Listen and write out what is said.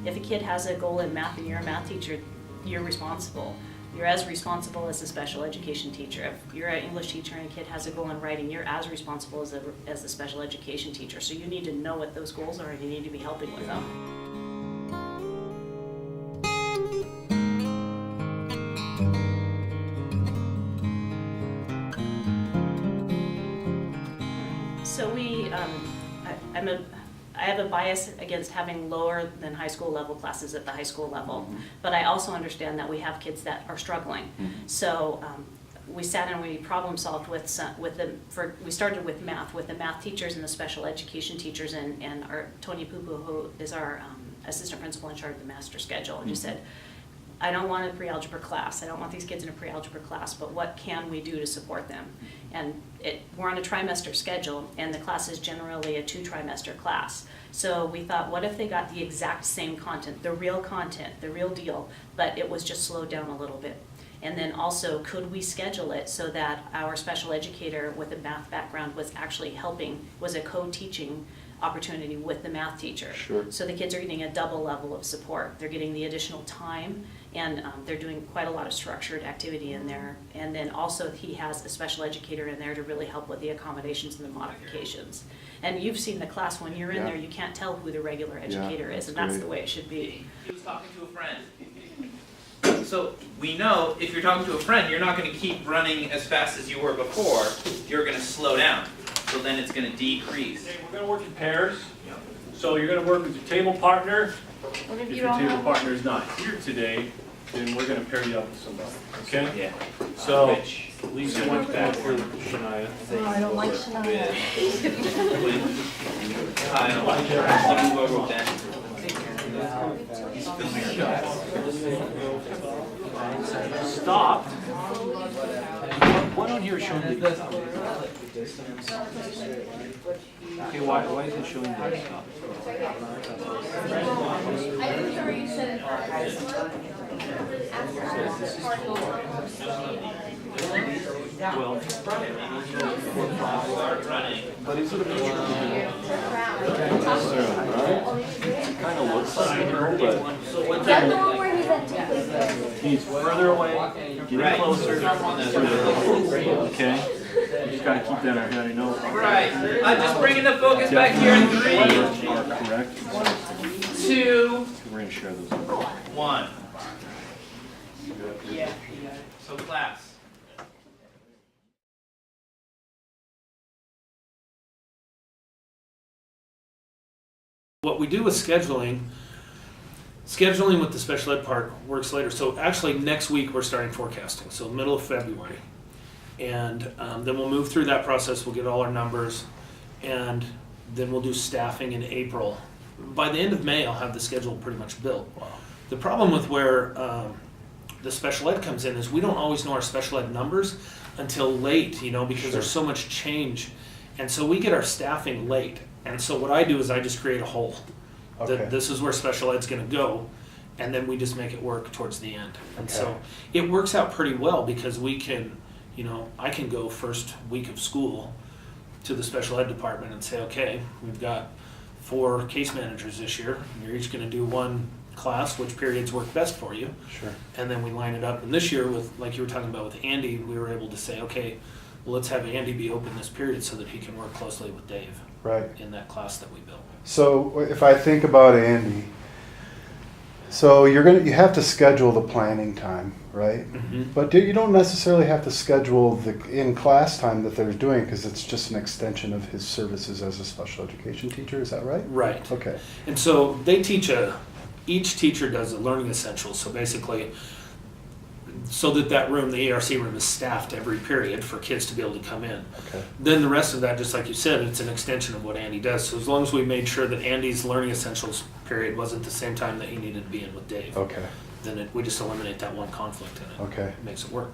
If a kid has a goal in math and you're a math teacher, you're responsible. You're as responsible as a special education teacher. If you're an English teacher and a kid has a goal in writing, you're as responsible as a special education teacher. So you need to know what those goals are and you need to be helping with them. So I have a bias against having lower than high school level classes at the high school level, but I also understand that we have kids that are struggling. So we sat and we problem solved we started with the math teachers and the special education teachers, and our Tony Pupu, who is our assistant principal in charge of the master schedule, and just said, I don't want a pre-algebra class. I don't want these kids in a pre-algebra class, but what can we do to support them? And we're on a trimester schedule, and the class is generally a 2-trimester class. So we thought, what if they got the exact same content, the real deal, but it was just slowed down a little bit? And then also, could we schedule it so that our special educator with a math background was actually was a co-teaching opportunity with the math teacher. Sure. So the kids are getting a double level of support. They're getting the additional time, and they're doing quite a lot of structured activity in there. And then also he has a special educator in there to really help with the accommodations and the modifications. And you've seen the class when you're in there, you can't tell who the regular educator is, and that's the way it should be. He was talking to a friend. So we know if you're talking to a friend, you're not going to keep running as fast as you were before. You're going to slow down. So then it's going to decrease. Okay, we're going to work in pairs. So you're going to work with your table partner. If your table partner is not here today, then we're going to pair you up with somebody. Okay? Yeah. So Lisa went back for Shania. No, I don't like Shania. Kyle. Let me move over with that. Stop. Why don't you show me? Okay, why is it showing that stop? I didn't hear you said Well, But is it a picture? Kind of looks like it, but That's the one where he's at he's further away, getting closer. Okay? You just gotta keep that in our head, I know. Right. I'm just bringing the focus back here in 3, Are correct. 2, We're gonna share those. 1. So class. What we do with scheduling with the special ed part works later. So actually next week we're starting forecasting, so middle of February. And then we'll move through that process, we'll get all our numbers, and then we'll do staffing in April. By the end of May, I'll have the schedule pretty much built. Wow. The problem with where the special ed comes in is we don't always know our special ed numbers until late, because there's so much change. And so we get our staffing late. And so what I do is I just create a hole. Okay. This is where special ed's going to go, and then we just make it work towards the end. And so it works out pretty well because we can, I can go first week of school to the special ed department and say, okay, we've got 4 case managers this year. You're each going to do one class, which periods work best for you. Sure. And then we line it up. And this year, with like you were talking about with Andy, we were able to say, okay, well, let's have Andy be open this period so that he can work closely with Dave in that class that we built. So if I think about Andy, so you have to schedule the planning time, right? Mm-hmm. But you don't necessarily have to schedule the in-class time that they're doing because it's just an extension of his services as a special education teacher. Is that right? Right. Okay. And so they each teacher does a learning essentials. So basically, so that room, the ERC room, is staffed every period for kids to be able to come in. Okay. Then the rest of that, just like you said, it's an extension of what Andy does. So as long as we made sure that Andy's learning essentials period wasn't the same time that he needed to be in with Dave, Okay. then we just eliminate that one conflict and it Okay. makes it work.